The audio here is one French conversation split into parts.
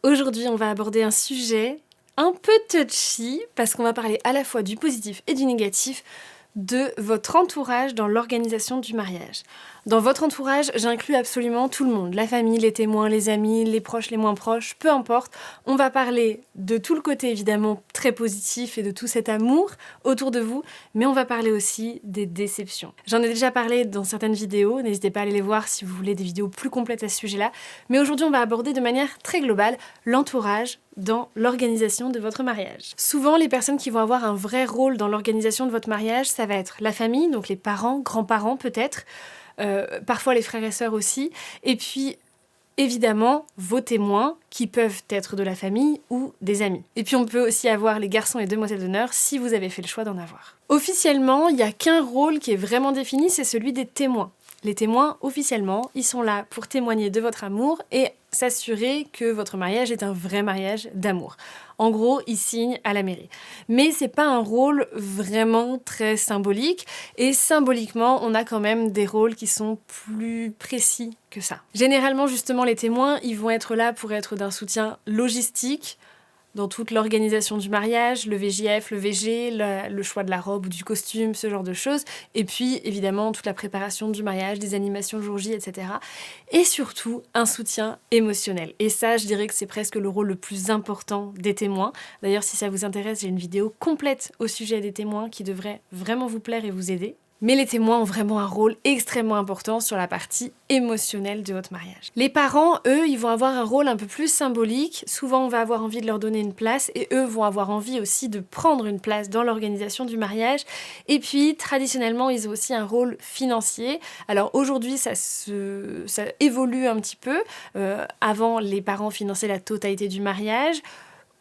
Aujourd'hui, on va aborder un sujet un peu touchy parce qu'on va parler à la fois du positif et du négatif de votre entourage dans l'organisation du mariage. Dans votre entourage, j'inclus absolument tout le monde, la famille, les témoins, les amis, les proches, les moins proches, peu importe. On va parler de tout le côté évidemment très positif et de tout cet amour autour de vous, mais on va parler aussi des déceptions. J'en ai déjà parlé dans certaines vidéos, n'hésitez pas à aller les voir si vous voulez des vidéos plus complètes à ce sujet-là, mais aujourd'hui on va aborder de manière très globale l'entourage dans l'organisation de votre mariage. Souvent, les personnes qui vont avoir un vrai rôle dans l'organisation de votre mariage, ça va être la famille, donc les parents, grands-parents peut-être, parfois les frères et sœurs aussi, et puis évidemment vos témoins qui peuvent être de la famille ou des amis. Et puis on peut aussi avoir les garçons et demoiselles d'honneur si vous avez fait le choix d'en avoir. Officiellement, il n'y a qu'un rôle qui est vraiment défini, c'est celui des témoins. Les témoins, officiellement, ils sont là pour témoigner de votre amour et s'assurer que votre mariage est un vrai mariage d'amour. En gros, ils signent à la mairie. Mais c'est pas un rôle vraiment très symbolique et symboliquement, on a quand même des rôles qui sont plus précis que ça. Généralement, justement, les témoins, ils vont être là pour être d'un soutien logistique, dans toute l'organisation du mariage, le VJF, le VG, le choix de la robe ou du costume, ce genre de choses. Et puis, évidemment, toute la préparation du mariage, des animations le jour J, etc. Et surtout, un soutien émotionnel. Et ça, je dirais que c'est presque le rôle le plus important des témoins. D'ailleurs, si ça vous intéresse, j'ai une vidéo complète au sujet des témoins qui devrait vraiment vous plaire et vous aider. Mais les témoins ont vraiment un rôle extrêmement important sur la partie émotionnelle de votre mariage. Les parents, eux, ils vont avoir un rôle un peu plus symbolique. Souvent, on va avoir envie de leur donner une place et eux vont avoir envie aussi de prendre une place dans l'organisation du mariage. Et puis, traditionnellement, ils ont aussi un rôle financier. Alors aujourd'hui, ça évolue un petit peu. Avant, les parents finançaient la totalité du mariage.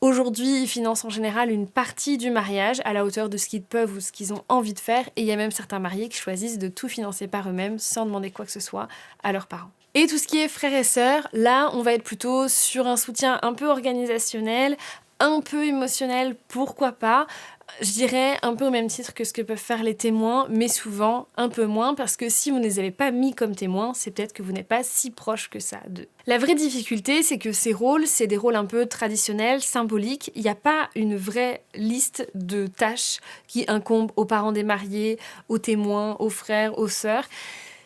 Aujourd'hui, ils financent en général une partie du mariage à la hauteur de ce qu'ils peuvent ou ce qu'ils ont envie de faire. Et il y a même certains mariés qui choisissent de tout financer par eux-mêmes sans demander quoi que ce soit à leurs parents. Et tout ce qui est frères et sœurs, là, on va être plutôt sur un soutien un peu organisationnel, un peu émotionnel, pourquoi pas. Je dirais un peu au même titre que ce que peuvent faire les témoins, mais souvent un peu moins, parce que si vous ne les avez pas mis comme témoins, c'est peut-être que vous n'êtes pas si proche que ça d'eux. La vraie difficulté, c'est que ces rôles, c'est des rôles un peu traditionnels, symboliques. Il n'y a pas une vraie liste de tâches qui incombent aux parents des mariés, aux témoins, aux frères, aux sœurs.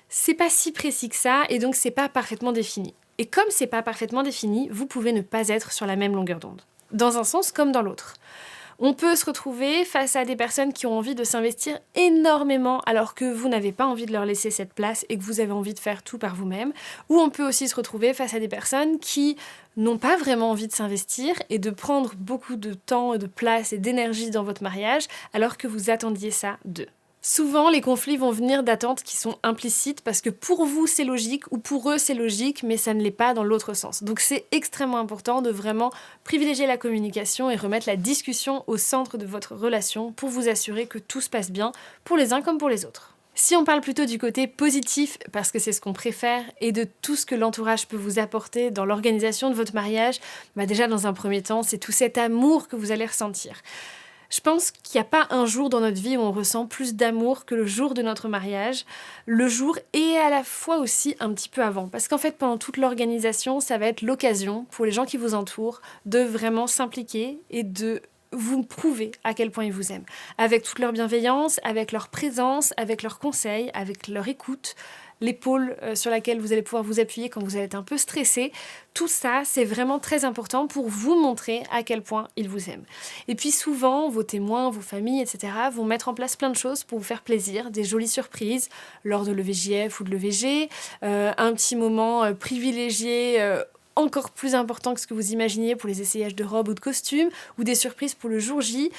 C'est pas si précis que ça, et donc c'est pas parfaitement défini. Et comme c'est pas parfaitement défini, vous pouvez ne pas être sur la même longueur d'onde. Dans un sens comme dans l'autre. On peut se retrouver face à des personnes qui ont envie de s'investir énormément alors que vous n'avez pas envie de leur laisser cette place et que vous avez envie de faire tout par vous-même. Ou on peut aussi se retrouver face à des personnes qui n'ont pas vraiment envie de s'investir et de prendre beaucoup de temps, de place et d'énergie dans votre mariage alors que vous attendiez ça d'eux. Souvent, les conflits vont venir d'attentes qui sont implicites parce que pour vous c'est logique ou pour eux c'est logique, mais ça ne l'est pas dans l'autre sens. Donc c'est extrêmement important de vraiment privilégier la communication et remettre la discussion au centre de votre relation pour vous assurer que tout se passe bien pour les uns comme pour les autres. Si on parle plutôt du côté positif, parce que c'est ce qu'on préfère, et de tout ce que l'entourage peut vous apporter dans l'organisation de votre mariage, déjà dans un premier temps, c'est tout cet amour que vous allez ressentir. Je pense qu'il n'y a pas un jour dans notre vie où on ressent plus d'amour que le jour de notre mariage, le jour et à la fois aussi un petit peu avant. Parce qu'en fait, pendant toute l'organisation, ça va être l'occasion pour les gens qui vous entourent de vraiment s'impliquer et de vous prouver à quel point ils vous aiment. Avec toute leur bienveillance, avec leur présence, avec leurs conseils, avec leur écoute, l'épaule sur laquelle vous allez pouvoir vous appuyer quand vous allez être un peu stressé. Tout ça, c'est vraiment très important pour vous montrer à quel point ils vous aiment. Et puis souvent, vos témoins, vos familles, etc. vont mettre en place plein de choses pour vous faire plaisir, des jolies surprises lors de l'EVJF ou de l'EVG, un petit moment privilégié encore plus important que ce que vous imaginiez pour les essayages de robes ou de costumes, ou des surprises pour le jour J,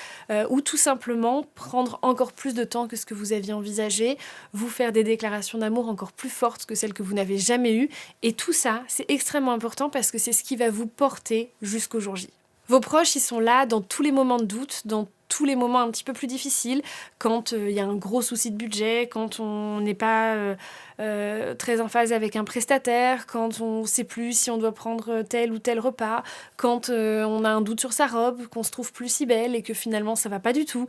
ou tout simplement prendre encore plus de temps que ce que vous aviez envisagé, vous faire des déclarations d'amour encore plus fortes que celles que vous n'avez jamais eues. Et tout ça, c'est extrêmement important parce que c'est ce qui va vous porter jusqu'au jour J. Vos proches, ils sont là dans tous les moments de doute, dans tous les moments un petit peu plus difficiles, quand il y a un gros souci de budget, quand on n'est pas très en phase avec un prestataire, quand on ne sait plus si on doit prendre tel ou tel repas, quand on a un doute sur sa robe, qu'on se trouve plus si belle et que finalement ça va pas du tout.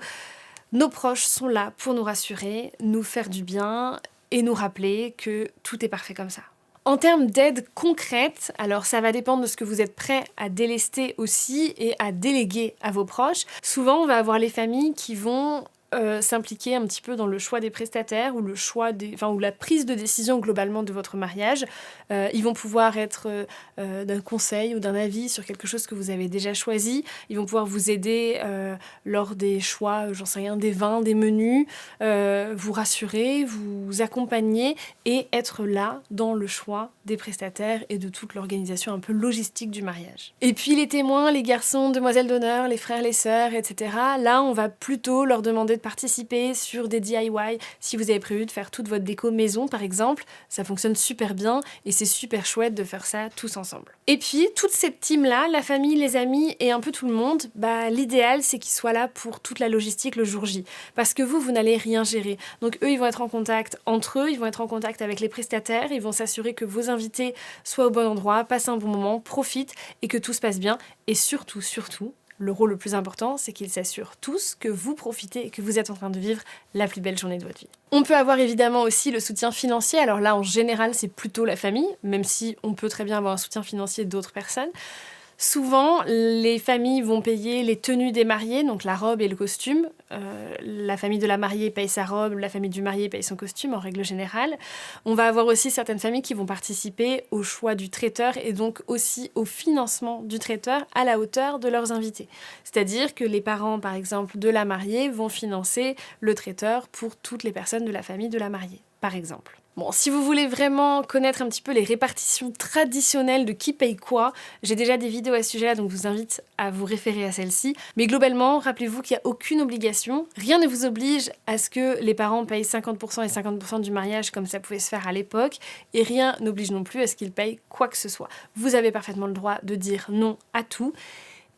Nos proches sont là pour nous rassurer, nous faire du bien et nous rappeler que tout est parfait comme ça. En termes d'aide concrète, alors ça va dépendre de ce que vous êtes prêt à délester aussi et à déléguer à vos proches. Souvent, on va avoir les familles qui vont s'impliquer un petit peu dans le choix des prestataires ou ou la prise de décision globalement de votre mariage. Ils vont pouvoir être d'un conseil ou d'un avis sur quelque chose que vous avez déjà choisi. Ils vont pouvoir vous aider lors des choix, j'en sais rien, des vins, des menus, vous rassurer, vous accompagner et être là dans le choix des prestataires et de toute l'organisation un peu logistique du mariage. Et puis les témoins, les garçons, demoiselles d'honneur, les frères, les sœurs, etc. Là, on va plutôt leur demander de participer sur des DIY. Si vous avez prévu de faire toute votre déco maison, par exemple, ça fonctionne super bien et c'est super chouette de faire ça tous ensemble. Et puis, toute cette team-là, la famille, les amis et un peu tout le monde, l'idéal, c'est qu'ils soient là pour toute la logistique le jour J. Parce que vous n'allez rien gérer. Donc eux, ils vont être en contact entre eux, ils vont être en contact avec les prestataires, ils vont s'assurer que vos invités soient au bon endroit, passent un bon moment, profitent et que tout se passe bien. Et surtout, le rôle le plus important, c'est qu'ils s'assurent tous que vous profitez et que vous êtes en train de vivre la plus belle journée de votre vie. On peut avoir évidemment aussi le soutien financier. Alors là, en général, c'est plutôt la famille, même si on peut très bien avoir un soutien financier d'autres personnes. Souvent, les familles vont payer les tenues des mariés, donc la robe et le costume. La famille de la mariée paye sa robe, la famille du marié paye son costume en règle générale. On va avoir aussi certaines familles qui vont participer au choix du traiteur et donc aussi au financement du traiteur à la hauteur de leurs invités. C'est-à-dire que les parents, par exemple, de la mariée vont financer le traiteur pour toutes les personnes de la famille de la mariée, par exemple. Bon, si vous voulez vraiment connaître un petit peu les répartitions traditionnelles de qui paye quoi, j'ai déjà des vidéos à ce sujet-là, donc je vous invite à vous référer à celle-ci. Mais globalement, rappelez-vous qu'il n'y a aucune obligation. Rien ne vous oblige à ce que les parents payent 50% et 50% du mariage comme ça pouvait se faire à l'époque. Et rien n'oblige non plus à ce qu'ils payent quoi que ce soit. Vous avez parfaitement le droit de dire non à tout.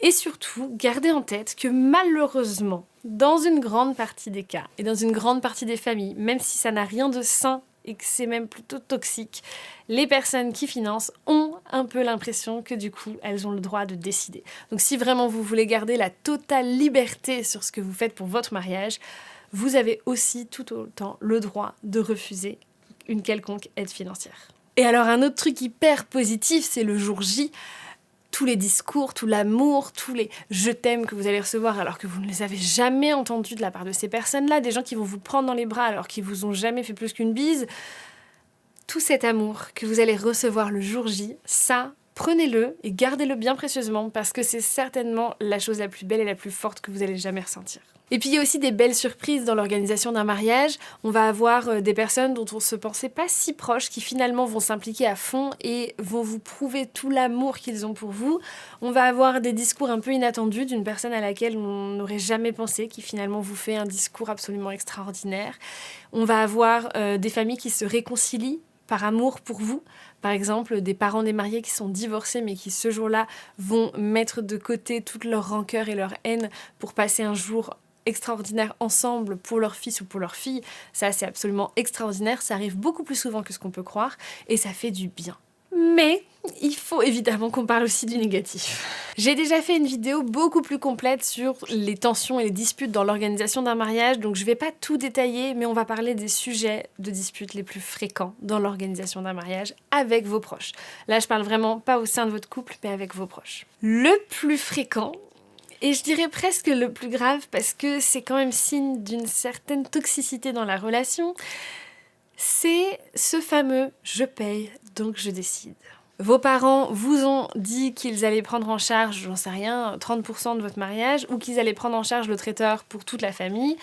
Et surtout, gardez en tête que malheureusement, dans une grande partie des cas et dans une grande partie des familles, même si ça n'a rien de sain et que c'est même plutôt toxique, les personnes qui financent ont un peu l'impression que du coup, elles ont le droit de décider. Donc si vraiment vous voulez garder la totale liberté sur ce que vous faites pour votre mariage, vous avez aussi tout autant le droit de refuser une quelconque aide financière. Et alors un autre truc hyper positif, c'est le jour J. Tous les discours, tout l'amour, tous les « je t'aime » que vous allez recevoir alors que vous ne les avez jamais entendus de la part de ces personnes-là, des gens qui vont vous prendre dans les bras alors qu'ils vous ont jamais fait plus qu'une bise. Tout cet amour que vous allez recevoir le jour J, ça, prenez-le et gardez-le bien précieusement parce que c'est certainement la chose la plus belle et la plus forte que vous allez jamais ressentir. Et puis il y a aussi des belles surprises dans l'organisation d'un mariage. On va avoir des personnes dont on se pensait pas si proches qui finalement vont s'impliquer à fond et vont vous prouver tout l'amour qu'ils ont pour vous. On va avoir des discours un peu inattendus d'une personne à laquelle on n'aurait jamais pensé qui finalement vous fait un discours absolument extraordinaire. On va avoir des familles qui se réconcilient par amour pour vous. Par exemple, des parents des mariés qui sont divorcés mais qui ce jour-là vont mettre de côté toute leur rancœur et leur haine pour passer un jour extraordinaire ensemble pour leur fils ou pour leur fille. Ça, c'est absolument extraordinaire. Ça arrive beaucoup plus souvent que ce qu'on peut croire et ça fait du bien. Mais il faut évidemment qu'on parle aussi du négatif. J'ai déjà fait une vidéo beaucoup plus complète sur les tensions et les disputes dans l'organisation d'un mariage, donc je vais pas tout détailler, mais on va parler des sujets de disputes les plus fréquents dans l'organisation d'un mariage avec vos proches. Là, je parle vraiment pas au sein de votre couple, mais avec vos proches. Le plus fréquent, et je dirais presque le plus grave, parce que c'est quand même signe d'une certaine toxicité dans la relation, c'est ce fameux « je paye, donc je décide ». Vos parents vous ont dit qu'ils allaient prendre en charge, j'en sais rien, 30% de votre mariage, ou qu'ils allaient prendre en charge le traiteur pour toute la famille.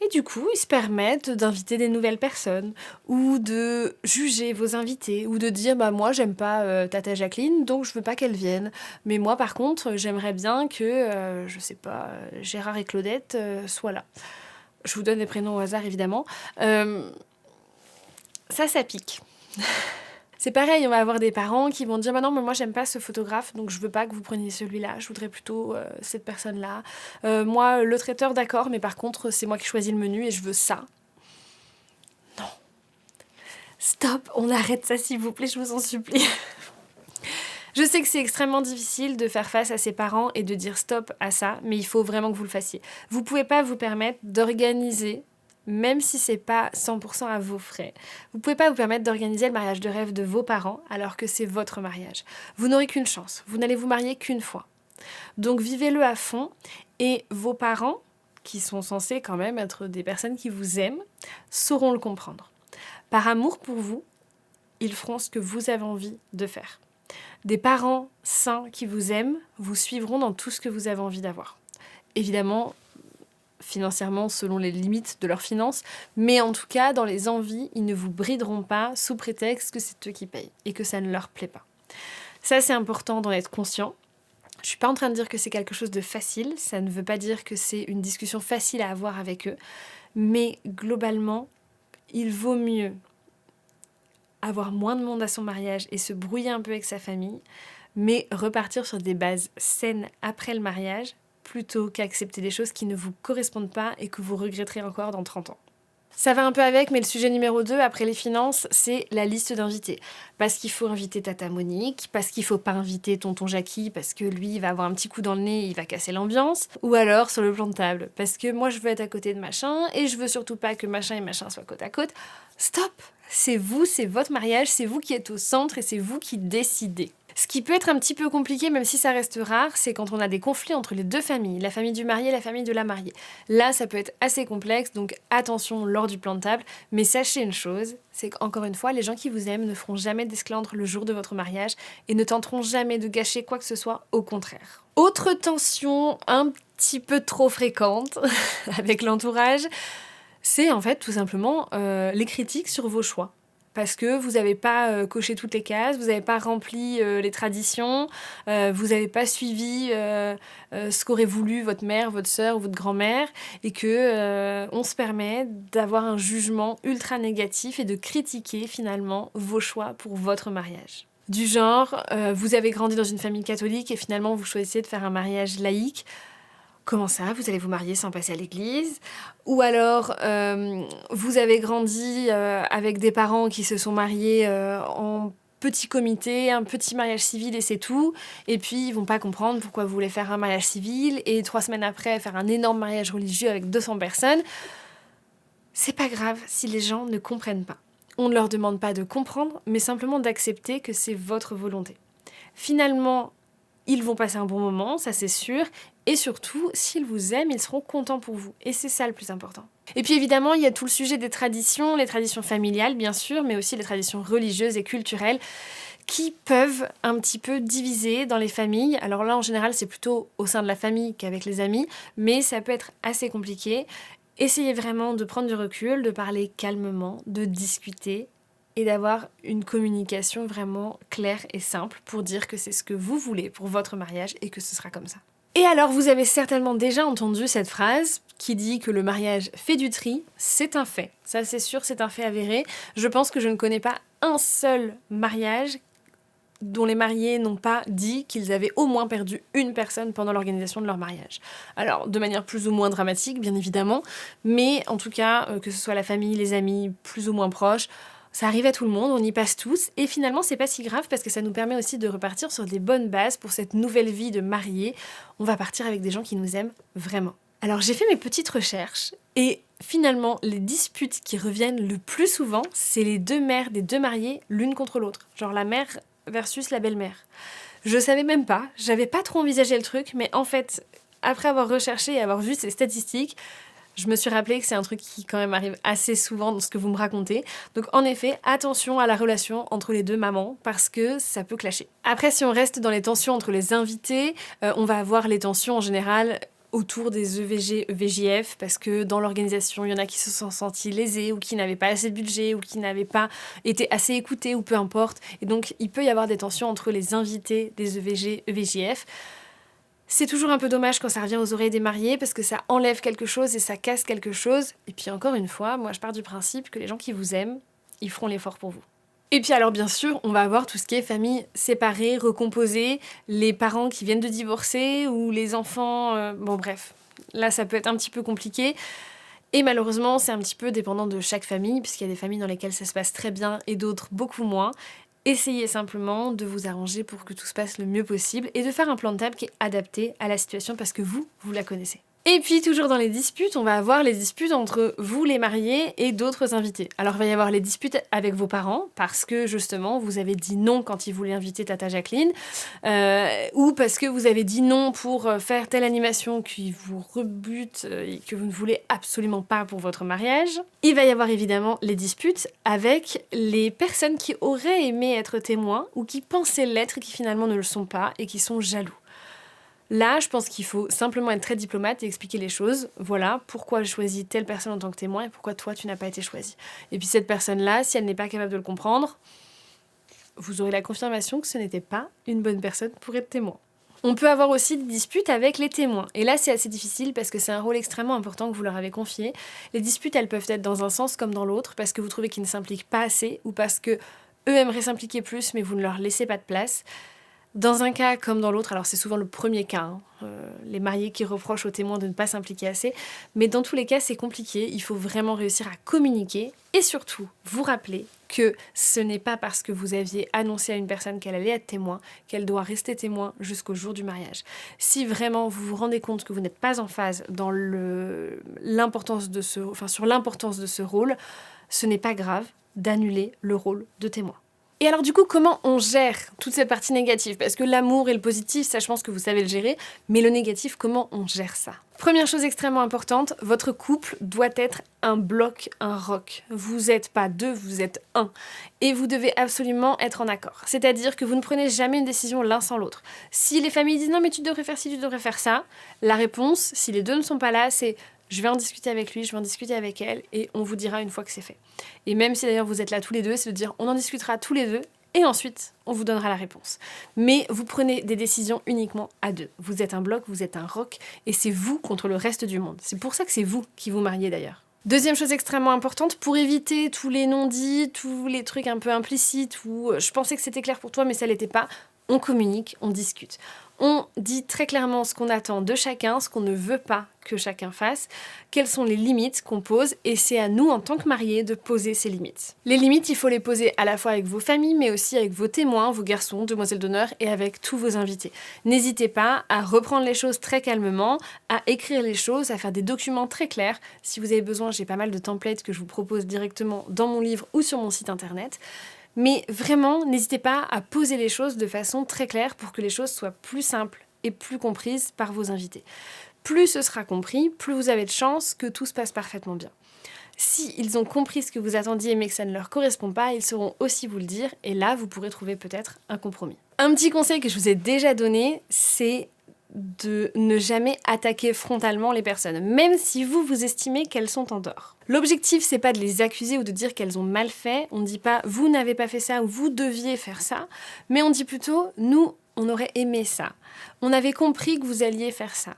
Et du coup, ils se permettent d'inviter des nouvelles personnes, ou de juger vos invités, ou de dire « bah moi j'aime pas Tata Jacqueline, donc je veux pas qu'elle vienne. Mais moi par contre, j'aimerais bien que, je sais pas, Gérard et Claudette soient là. » Je vous donne des prénoms au hasard évidemment. Ça pique. C'est pareil, on va avoir des parents qui vont dire bah non, mais moi j'aime pas ce photographe, donc je veux pas que vous preniez celui-là, je voudrais plutôt cette personne-là. Moi, le traiteur, d'accord, mais par contre, c'est moi qui choisis le menu et je veux ça. Non. Stop, on arrête ça s'il vous plaît, je vous en supplie. Je sais que c'est extrêmement difficile de faire face à ses parents et de dire stop à ça, mais il faut vraiment que vous le fassiez. Vous pouvez pas vous permettre d'organiser même si c'est pas 100% à vos frais. Vous pouvez pas vous permettre d'organiser le mariage de rêve de vos parents alors que c'est votre mariage. Vous n'aurez qu'une chance, vous n'allez vous marier qu'une fois. Donc vivez-le à fond et vos parents, qui sont censés quand même être des personnes qui vous aiment, sauront le comprendre. Par amour pour vous, ils feront ce que vous avez envie de faire. Des parents sains qui vous aiment vous suivront dans tout ce que vous avez envie d'avoir. Évidemment, financièrement, selon les limites de leurs finances, mais en tout cas, dans les envies, ils ne vous brideront pas sous prétexte que c'est eux qui payent et que ça ne leur plaît pas. Ça, c'est important d'en être conscient. Je ne suis pas en train de dire que c'est quelque chose de facile, ça ne veut pas dire que c'est une discussion facile à avoir avec eux, mais globalement, il vaut mieux avoir moins de monde à son mariage et se brouiller un peu avec sa famille, mais repartir sur des bases saines après le mariage, plutôt qu'accepter des choses qui ne vous correspondent pas et que vous regretterez encore dans 30 ans. Ça va un peu avec, mais le sujet numéro 2, après les finances, c'est la liste d'invités. Parce qu'il faut inviter Tata Monique, parce qu'il faut pas inviter Tonton Jackie, parce que lui, il va avoir un petit coup dans le nez, il va casser l'ambiance. Ou alors sur le plan de table, parce que moi, je veux être à côté de machin, et je veux surtout pas que machin et machin soient côte à côte. Stop! C'est vous, c'est votre mariage, c'est vous qui êtes au centre et c'est vous qui décidez. Ce qui peut être un petit peu compliqué, même si ça reste rare, c'est quand on a des conflits entre les deux familles, la famille du marié et la famille de la mariée. Là, ça peut être assez complexe, donc attention lors du plan de table. Mais sachez une chose, c'est qu'encore une fois, les gens qui vous aiment ne feront jamais d'esclandre le jour de votre mariage et ne tenteront jamais de gâcher quoi que ce soit, au contraire. Autre tension un petit peu trop fréquente avec l'entourage, c'est en fait tout simplement les critiques sur vos choix. Parce que vous n'avez pas coché toutes les cases, vous n'avez pas rempli les traditions, vous n'avez pas suivi ce qu'aurait voulu votre mère, votre sœur ou votre grand-mère, et que on se permet d'avoir un jugement ultra négatif et de critiquer finalement vos choix pour votre mariage. Du genre, vous avez grandi dans une famille catholique et finalement vous choisissez de faire un mariage laïque. Comment ça, vous allez vous marier sans passer à l'église? Ou alors, vous avez grandi avec des parents qui se sont mariés en petit comité, un petit mariage civil et c'est tout. Et puis, ils vont pas comprendre pourquoi vous voulez faire un mariage civil et 3 semaines après, faire un énorme mariage religieux avec 200 personnes. C'est pas grave si les gens ne comprennent pas. On ne leur demande pas de comprendre, mais simplement d'accepter que c'est votre volonté. Finalement, ils vont passer un bon moment, ça c'est sûr, et surtout, s'ils vous aiment, ils seront contents pour vous. Et c'est ça le plus important. Et puis évidemment, il y a tout le sujet des traditions, les traditions familiales bien sûr, mais aussi les traditions religieuses et culturelles qui peuvent un petit peu diviser dans les familles. Alors là, en général, c'est plutôt au sein de la famille qu'avec les amis, mais ça peut être assez compliqué. Essayez vraiment de prendre du recul, de parler calmement, de discuter, et d'avoir une communication vraiment claire et simple pour dire que c'est ce que vous voulez pour votre mariage et que ce sera comme ça. Et alors, vous avez certainement déjà entendu cette phrase qui dit que le mariage fait du tri, c'est un fait. Ça, c'est sûr, c'est un fait avéré. Je pense que je ne connais pas un seul mariage dont les mariés n'ont pas dit qu'ils avaient au moins perdu une personne pendant l'organisation de leur mariage. Alors, de manière plus ou moins dramatique, bien évidemment, mais en tout cas, que ce soit la famille, les amis, plus ou moins proches, ça arrive à tout le monde, on y passe tous, et finalement c'est pas si grave parce que ça nous permet aussi de repartir sur des bonnes bases pour cette nouvelle vie de mariée. On va partir avec des gens qui nous aiment vraiment. Alors j'ai fait mes petites recherches, et finalement les disputes qui reviennent le plus souvent, c'est les deux mères des deux mariés l'une contre l'autre. Genre la mère versus la belle-mère. Je savais même pas, j'avais pas trop envisagé le truc, mais en fait, après avoir recherché et avoir vu ces statistiques, je me suis rappelé que c'est un truc qui quand même arrive assez souvent dans ce que vous me racontez. Donc en effet, attention à la relation entre les deux mamans parce que ça peut clasher. Après, si on reste dans les tensions entre les invités, on va avoir les tensions en général autour des EVG, EVJF, parce que dans l'organisation, il y en a qui se sont sentis lésés ou qui n'avaient pas assez de budget ou qui n'avaient pas été assez écoutés ou peu importe. Et donc, il peut y avoir des tensions entre les invités des EVG, EVJF. C'est toujours un peu dommage quand ça revient aux oreilles des mariés parce que ça enlève quelque chose et ça casse quelque chose. Et puis encore une fois, moi je pars du principe que les gens qui vous aiment, ils feront l'effort pour vous. Et puis alors bien sûr, on va avoir tout ce qui est famille séparée, recomposée, les parents qui viennent de divorcer ou les enfants... bon bref, là ça peut être un petit peu compliqué. Et malheureusement, c'est un petit peu dépendant de chaque famille puisqu'il y a des familles dans lesquelles ça se passe très bien et d'autres beaucoup moins. Essayez simplement de vous arranger pour que tout se passe le mieux possible et de faire un plan de table qui est adapté à la situation parce que vous la connaissez. Et puis toujours dans les disputes, on va avoir les disputes entre vous les mariés et d'autres invités. Alors il va y avoir les disputes avec vos parents parce que justement vous avez dit non quand ils voulaient inviter Tata Jacqueline ou parce que vous avez dit non pour faire telle animation qui vous rebute et que vous ne voulez absolument pas pour votre mariage. Il va y avoir évidemment les disputes avec les personnes qui auraient aimé être témoins ou qui pensaient l'être et qui finalement ne le sont pas et qui sont jaloux. Là, je pense qu'il faut simplement être très diplomate et expliquer les choses. Voilà, pourquoi j'ai choisi telle personne en tant que témoin et pourquoi toi, tu n'as pas été choisi. Et puis cette personne-là, si elle n'est pas capable de le comprendre, vous aurez la confirmation que ce n'était pas une bonne personne pour être témoin. On peut avoir aussi des disputes avec les témoins. Et là, c'est assez difficile parce que c'est un rôle extrêmement important que vous leur avez confié. Les disputes, elles peuvent être dans un sens comme dans l'autre parce que vous trouvez qu'ils ne s'impliquent pas assez ou parce que eux aimeraient s'impliquer plus mais vous ne leur laissez pas de place. Dans un cas comme dans l'autre, alors c'est souvent le premier cas, les mariés qui reprochent aux témoins de ne pas s'impliquer assez, mais dans tous les cas c'est compliqué, il faut vraiment réussir à communiquer et surtout vous rappeler que ce n'est pas parce que vous aviez annoncé à une personne qu'elle allait être témoin qu'elle doit rester témoin jusqu'au jour du mariage. Si vraiment vous vous rendez compte que vous n'êtes pas en phase dans l'importance de sur l'importance de ce rôle, ce n'est pas grave d'annuler le rôle de témoin. Et alors du coup, comment on gère toute cette partie négative? Parce que l'amour et le positif, ça je pense que vous savez le gérer, mais le négatif, comment on gère ça? Première chose extrêmement importante, votre couple doit être un bloc, un roc. Vous n'êtes pas deux, vous êtes un. Et vous devez absolument être en accord. C'est-à-dire que vous ne prenez jamais une décision l'un sans l'autre. Si les familles disent non mais tu devrais faire ci, tu devrais faire ça, la réponse, si les deux ne sont pas là, c'est je vais en discuter avec lui, je vais en discuter avec elle, et on vous dira une fois que c'est fait. Et même si d'ailleurs vous êtes là tous les deux, c'est de dire on en discutera tous les deux, et ensuite on vous donnera la réponse. Mais vous prenez des décisions uniquement à deux. Vous êtes un bloc, vous êtes un roc, et c'est vous contre le reste du monde. C'est pour ça que c'est vous qui vous mariez d'ailleurs. Deuxième chose extrêmement importante, pour éviter tous les non-dits, tous les trucs un peu implicites, où je pensais que c'était clair pour toi mais ça l'était pas, on communique, on discute. On dit très clairement ce qu'on attend de chacun, ce qu'on ne veut pas que chacun fasse, quelles sont les limites qu'on pose, et c'est à nous, en tant que mariés, de poser ces limites. Les limites, il faut les poser à la fois avec vos familles, mais aussi avec vos témoins, vos garçons, demoiselles d'honneur, et avec tous vos invités. N'hésitez pas à reprendre les choses très calmement, à écrire les choses, à faire des documents très clairs. Si vous avez besoin, j'ai pas mal de templates que je vous propose directement dans mon livre ou sur mon site internet. Mais vraiment, n'hésitez pas à poser les choses de façon très claire pour que les choses soient plus simples et plus comprises par vos invités. Plus ce sera compris, plus vous avez de chances que tout se passe parfaitement bien. Si ils ont compris ce que vous attendiez mais que ça ne leur correspond pas, ils sauront aussi vous le dire et là, vous pourrez trouver peut-être un compromis. Un petit conseil que je vous ai déjà donné, c'est de ne jamais attaquer frontalement les personnes, même si vous estimez qu'elles sont en tort. L'objectif, c'est pas de les accuser ou de dire qu'elles ont mal fait, on ne dit pas « vous n'avez pas fait ça » ou « vous deviez faire ça », mais on dit plutôt « nous, on aurait aimé ça, on avait compris que vous alliez faire ça ».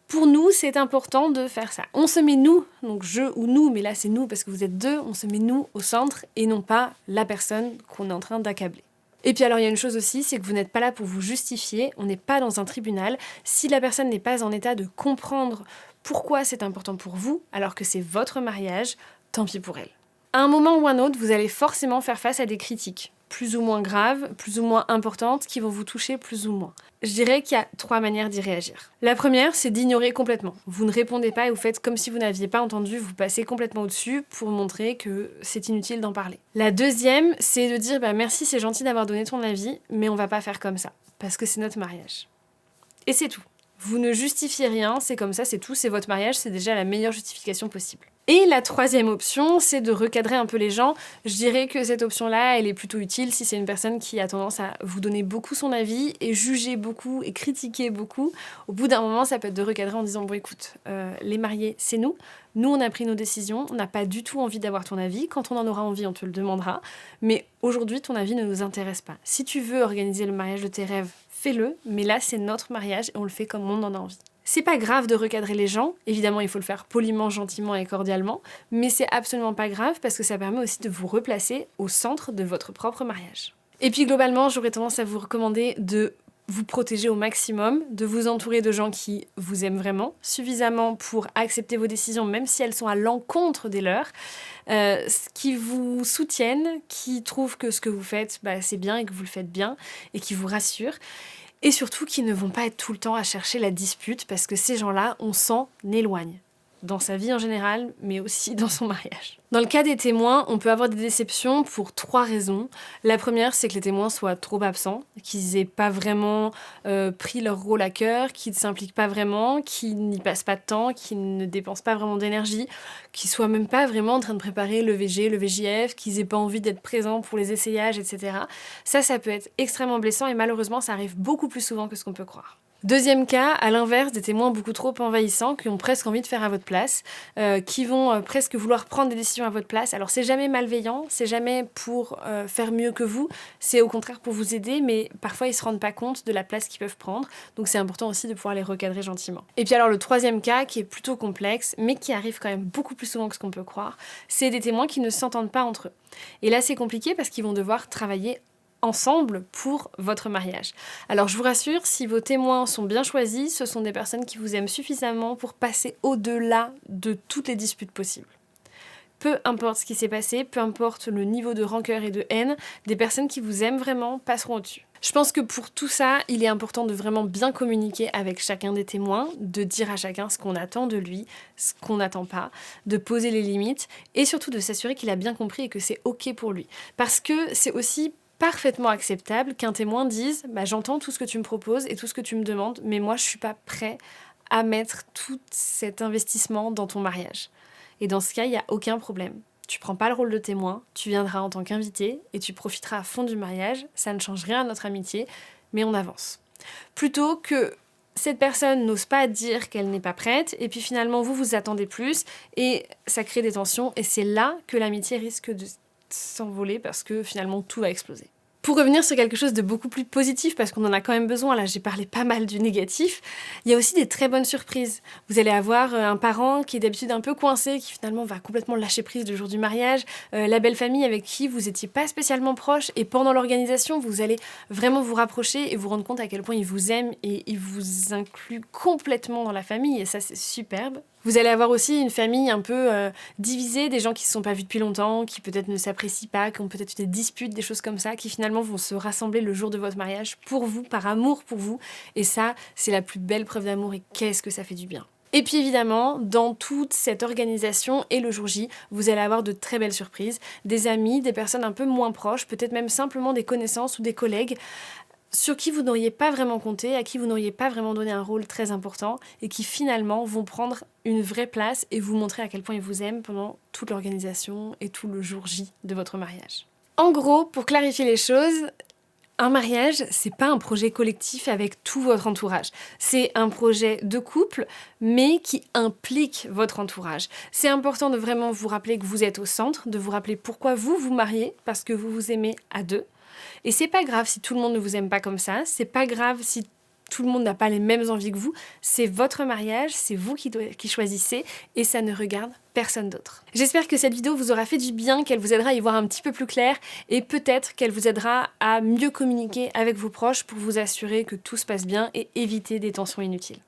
Pour nous, c'est important de faire ça. On se met nous, donc je ou nous, mais là c'est nous parce que vous êtes deux, on se met nous au centre et non pas la personne qu'on est en train d'accabler. Et puis alors il y a une chose aussi, c'est que vous n'êtes pas là pour vous justifier, on n'est pas dans un tribunal. Si la personne n'est pas en état de comprendre pourquoi c'est important pour vous, alors que c'est votre mariage, tant pis pour elle. À un moment ou un autre, vous allez forcément faire face à des critiques, plus ou moins graves, plus ou moins importantes, qui vont vous toucher plus ou moins. Je dirais qu'il y a 3 manières d'y réagir. La première, c'est d'ignorer complètement. Vous ne répondez pas et vous faites comme si vous n'aviez pas entendu, vous passez complètement au-dessus pour montrer que c'est inutile d'en parler. La deuxième, c'est de dire merci, c'est gentil d'avoir donné ton avis, mais on va pas faire comme ça, parce que c'est notre mariage. Et c'est tout. Vous ne justifiez rien, c'est comme ça, c'est tout, c'est votre mariage, c'est déjà la meilleure justification possible. Et la troisième option, c'est de recadrer un peu les gens. Je dirais que cette option-là, elle est plutôt utile si c'est une personne qui a tendance à vous donner beaucoup son avis et juger beaucoup et critiquer beaucoup. Au bout d'un moment, ça peut être de recadrer en disant « Bon écoute, les mariés, c'est nous. Nous, on a pris nos décisions. On n'a pas du tout envie d'avoir ton avis. Quand on en aura envie, on te le demandera. Mais aujourd'hui, ton avis ne nous intéresse pas. Si tu veux organiser le mariage de tes rêves, fais-le. Mais là, c'est notre mariage et on le fait comme on en a envie. » C'est pas grave de recadrer les gens, évidemment il faut le faire poliment, gentiment et cordialement, mais c'est absolument pas grave parce que ça permet aussi de vous replacer au centre de votre propre mariage. Et puis globalement, j'aurais tendance à vous recommander de vous protéger au maximum, de vous entourer de gens qui vous aiment vraiment, suffisamment pour accepter vos décisions même si elles sont à l'encontre des leurs, qui vous soutiennent, qui trouvent que ce que vous faites, c'est bien et que vous le faites bien et qui vous rassurent. Et surtout qu'ils ne vont pas être tout le temps à chercher la dispute parce que ces gens-là, on s'en éloigne. Dans sa vie en général, mais aussi dans son mariage. Dans le cas des témoins, on peut avoir des déceptions pour 3 raisons. La première, c'est que les témoins soient trop absents, qu'ils n'aient pas vraiment pris leur rôle à cœur, qu'ils ne s'impliquent pas vraiment, qu'ils n'y passent pas de temps, qu'ils ne dépensent pas vraiment d'énergie, qu'ils soient même pas vraiment en train de préparer le VG, le VJF, qu'ils n'aient pas envie d'être présents pour les essayages, etc. Ça peut être extrêmement blessant et malheureusement, ça arrive beaucoup plus souvent que ce qu'on peut croire. Deuxième cas, à l'inverse, des témoins beaucoup trop envahissants qui ont presque envie de faire à votre place, qui vont presque vouloir prendre des décisions à votre place. Alors c'est jamais malveillant, c'est jamais pour faire mieux que vous, c'est au contraire pour vous aider, mais parfois ils se rendent pas compte de la place qu'ils peuvent prendre, donc c'est important aussi de pouvoir les recadrer gentiment. Et puis alors le troisième cas, qui est plutôt complexe, mais qui arrive quand même beaucoup plus souvent que ce qu'on peut croire, c'est des témoins qui ne s'entendent pas entre eux. Et là c'est compliqué parce qu'ils vont devoir travailler ensemble pour votre mariage. Alors je vous rassure, si vos témoins sont bien choisis, ce sont des personnes qui vous aiment suffisamment pour passer au-delà de toutes les disputes possibles. Peu importe ce qui s'est passé, peu importe le niveau de rancœur et de haine, des personnes qui vous aiment vraiment passeront au-dessus. Je pense que pour tout ça, il est important de vraiment bien communiquer avec chacun des témoins, de dire à chacun ce qu'on attend de lui, ce qu'on n'attend pas, de poser les limites et surtout de s'assurer qu'il a bien compris et que c'est ok pour lui. Parce que c'est aussi parfaitement acceptable qu'un témoin dise « j'entends tout ce que tu me proposes et tout ce que tu me demandes, mais moi je suis pas prêt à mettre tout cet investissement dans ton mariage. » Et dans ce cas, il n'y a aucun problème. Tu prends pas le rôle de témoin, tu viendras en tant qu'invité et tu profiteras à fond du mariage, ça ne change rien à notre amitié, mais on avance. Plutôt que cette personne n'ose pas dire qu'elle n'est pas prête, et puis finalement vous vous attendez plus, et ça crée des tensions, et c'est là que l'amitié risque de s'envoler parce que finalement tout va exploser. Pour revenir sur quelque chose de beaucoup plus positif, parce qu'on en a quand même besoin, là j'ai parlé pas mal du négatif, il y a aussi des très bonnes surprises. Vous allez avoir un parent qui est d'habitude un peu coincé, qui finalement va complètement lâcher prise le jour du mariage, la belle famille avec qui vous n'étiez pas spécialement proche, et pendant l'organisation, vous allez vraiment vous rapprocher et vous rendre compte à quel point il vous aime et il vous inclut complètement dans la famille, et ça c'est superbe. Vous allez avoir aussi une famille un peu divisée, des gens qui ne se sont pas vus depuis longtemps, qui peut-être ne s'apprécient pas, qui ont peut-être eu des disputes, des choses comme ça, qui finalement vont se rassembler le jour de votre mariage pour vous, par amour pour vous. Et ça, c'est la plus belle preuve d'amour et qu'est-ce que ça fait du bien. Et puis évidemment, dans toute cette organisation et le jour J, vous allez avoir de très belles surprises, des amis, des personnes un peu moins proches, peut-être même simplement des connaissances ou des collègues, sur qui vous n'auriez pas vraiment compté, à qui vous n'auriez pas vraiment donné un rôle très important et qui finalement vont prendre une vraie place et vous montrer à quel point ils vous aiment pendant toute l'organisation et tout le jour J de votre mariage. En gros, pour clarifier les choses, un mariage, c'est pas un projet collectif avec tout votre entourage. C'est un projet de couple, mais qui implique votre entourage. C'est important de vraiment vous rappeler que vous êtes au centre, de vous rappeler pourquoi vous vous mariez, parce que vous vous aimez à deux. Et c'est pas grave si tout le monde ne vous aime pas comme ça, c'est pas grave si tout le monde n'a pas les mêmes envies que vous, c'est votre mariage, c'est vous qui choisissez et ça ne regarde personne d'autre. J'espère que cette vidéo vous aura fait du bien, qu'elle vous aidera à y voir un petit peu plus clair et peut-être qu'elle vous aidera à mieux communiquer avec vos proches pour vous assurer que tout se passe bien et éviter des tensions inutiles.